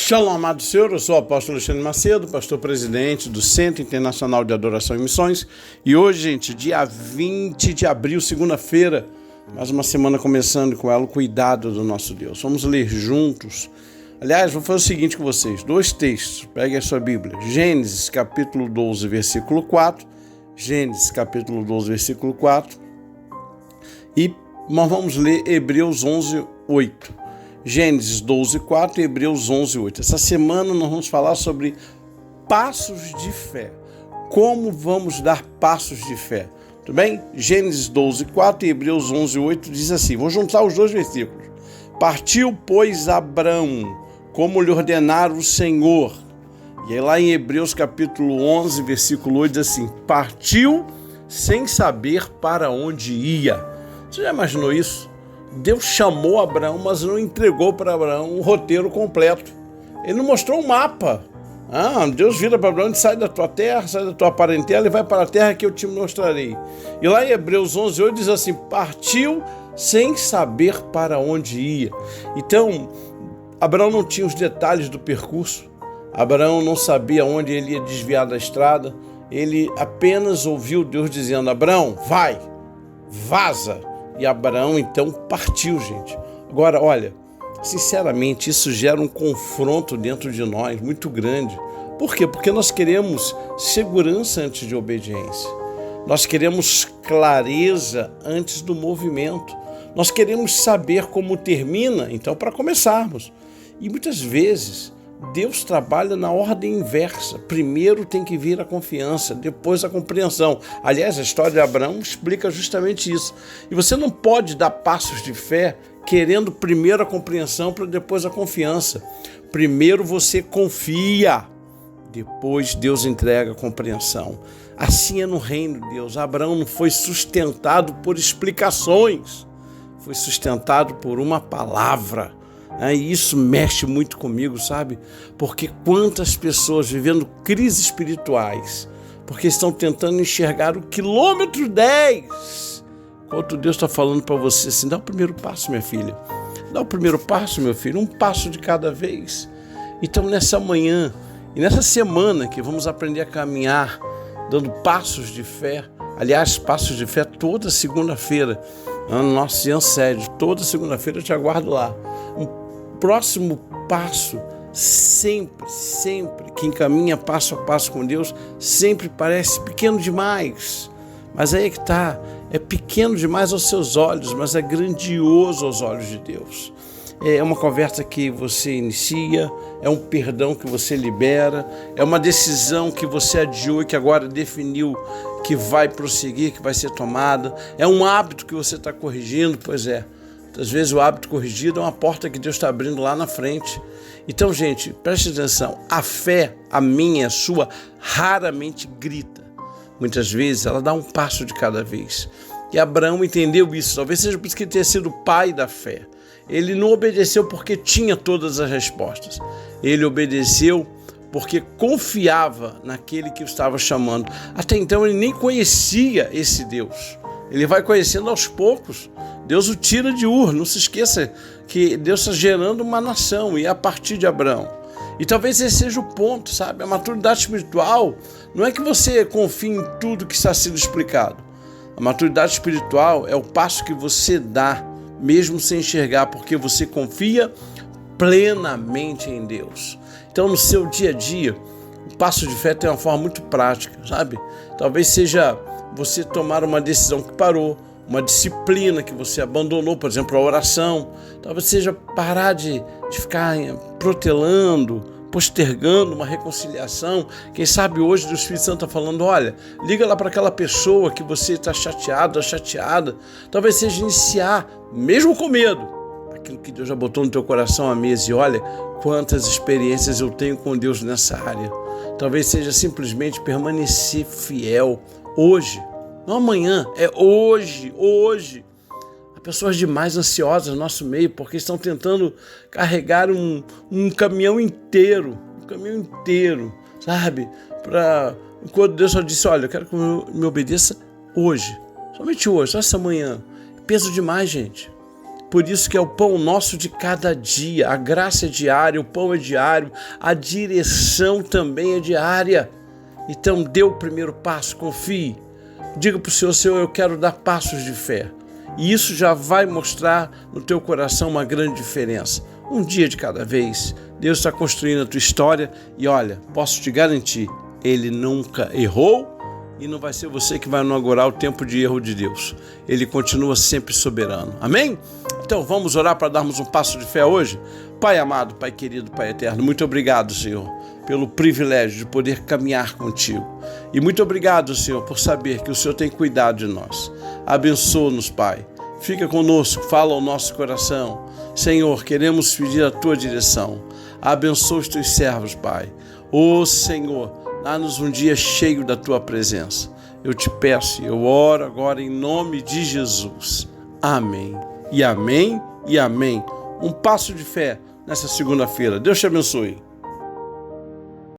Shalom, amado Senhor, eu sou o apóstolo Alexandre Macedo, pastor-presidente do Centro Internacional de Adoração e Missões. E hoje, gente, dia 20 de abril, segunda-feira, mais uma semana começando com ela, o cuidado do nosso Deus. Vamos ler juntos. Aliás, vou fazer o seguinte com vocês, 2 textos, pegue a sua Bíblia. Gênesis, capítulo 12, versículo 4. Gênesis, capítulo 12, versículo 4. E nós vamos ler Hebreus 11, 8. Gênesis 12, 4 e Hebreus 11, 8. Essa semana nós vamos falar sobre passos de fé. Como vamos dar passos de fé? Tudo bem? Gênesis 12, 4 e Hebreus 11, 8 diz assim, vou juntar os dois versículos. Partiu, pois, Abrão, como lhe ordenara o Senhor. E aí lá em Hebreus capítulo 11, versículo 8 diz assim, partiu sem saber para onde ia. Você já imaginou isso? Deus chamou Abraão, mas não entregou para Abraão um roteiro completo. Ele não mostrou um mapa. Deus vira para Abraão e sai da tua terra, sai da tua parentela e vai para a terra que eu te mostrarei. E lá em Hebreus 11, 8 diz assim, partiu sem saber para onde ia. Então, Abraão não tinha os detalhes do percurso. Abraão não sabia onde ele ia desviar da estrada. Ele apenas ouviu Deus dizendo, Abraão, vai, vaza. E Abraão, então, partiu, gente. Agora, olha, sinceramente, isso gera um confronto dentro de nós muito grande. Por quê? Porque nós queremos segurança antes de obediência. Nós queremos clareza antes do movimento. Nós queremos saber como termina, então, para começarmos. E muitas vezes, Deus trabalha na ordem inversa. Primeiro tem que vir a confiança, depois a compreensão. Aliás, a história de Abraão explica justamente isso. E você não pode dar passos de fé querendo primeiro a compreensão para depois a confiança. Primeiro você confia, depois Deus entrega a compreensão. Assim é no reino de Deus. Abraão não foi sustentado por explicações, foi sustentado por uma palavra. E isso mexe muito comigo, sabe? Porque quantas pessoas vivendo crises espirituais, porque estão tentando enxergar o quilômetro 10, enquanto Deus está falando para você assim, dá o primeiro passo, minha filha, dá o primeiro passo, meu filho, um passo de cada vez. Então nessa manhã e nessa semana que vamos aprender a caminhar, dando passos de fé, aliás, passos de fé toda segunda-feira, no nosso Cian Sede, toda segunda-feira eu te aguardo lá. Próximo passo, sempre, que encaminha passo a passo com Deus, sempre parece pequeno demais. Mas aí é que está, é pequeno demais aos seus olhos, mas é grandioso aos olhos de Deus. É uma conversa que você inicia, é um perdão que você libera, é uma decisão que você adiou e que agora definiu que vai prosseguir, que vai ser tomada, é um hábito que você está corrigindo, pois é. Às vezes o hábito corrigido é uma porta que Deus está abrindo lá na frente. Então, gente, preste atenção. A fé, a minha, a sua, raramente grita. Muitas vezes ela dá um passo de cada vez. E Abraão entendeu isso. Talvez seja por isso que ele tenha sido pai da fé. Ele não obedeceu porque tinha todas as respostas. Ele obedeceu porque confiava naquele que o estava chamando. Até então ele nem conhecia esse Deus. Ele vai conhecendo aos poucos. Deus o tira de Ur, não se esqueça que Deus está gerando uma nação e é a partir de Abraão. E talvez esse seja o ponto, sabe? A maturidade espiritual não é que você confie em tudo que está sendo explicado. A maturidade espiritual é o passo que você dá, mesmo sem enxergar, porque você confia plenamente em Deus. Então, no seu dia a dia, o passo de fé tem uma forma muito prática, sabe? Talvez seja você tomar uma decisão que parou, uma disciplina que você abandonou, por exemplo, a oração. Talvez seja parar de ficar protelando, postergando uma reconciliação. Quem sabe hoje o Espírito Santo está falando, olha, liga lá para aquela pessoa que você está chateado, chateada. Talvez seja iniciar, mesmo com medo, aquilo que Deus já botou no teu coração à mesa. E olha quantas experiências eu tenho com Deus nessa área. Talvez seja simplesmente permanecer fiel hoje. Não amanhã, é hoje. Há pessoas demais ansiosas no nosso meio porque estão tentando carregar um caminhão inteiro, sabe? Enquanto Deus só disse, olha, eu quero que me obedeça hoje, somente hoje, só essa manhã. Peso demais, gente. Por isso que é o pão nosso de cada dia, a graça é diária, o pão é diário, a direção também é diária. Então dê o primeiro passo, confie. Diga para o Senhor, Senhor, eu quero dar passos de fé. E isso já vai mostrar no teu coração uma grande diferença. Um dia de cada vez, Deus está construindo a tua história e olha, posso te garantir, Ele nunca errou e não vai ser você que vai inaugurar o tempo de erro de Deus. Ele continua sempre soberano. Amém? Então vamos orar para darmos um passo de fé hoje? Pai amado, Pai querido, Pai eterno, muito obrigado, Senhor, pelo privilégio de poder caminhar contigo. E muito obrigado, Senhor, por saber que o Senhor tem cuidado de nós. Abençoa-nos, Pai. Fica conosco, fala ao nosso coração. Senhor, queremos pedir a tua direção. Abençoa os teus servos, Pai. Ô Senhor, dá-nos um dia cheio da tua presença. Eu te peço e eu oro agora em nome de Jesus. Amém. E amém, e amém. Um passo de fé nessa segunda-feira. Deus te abençoe.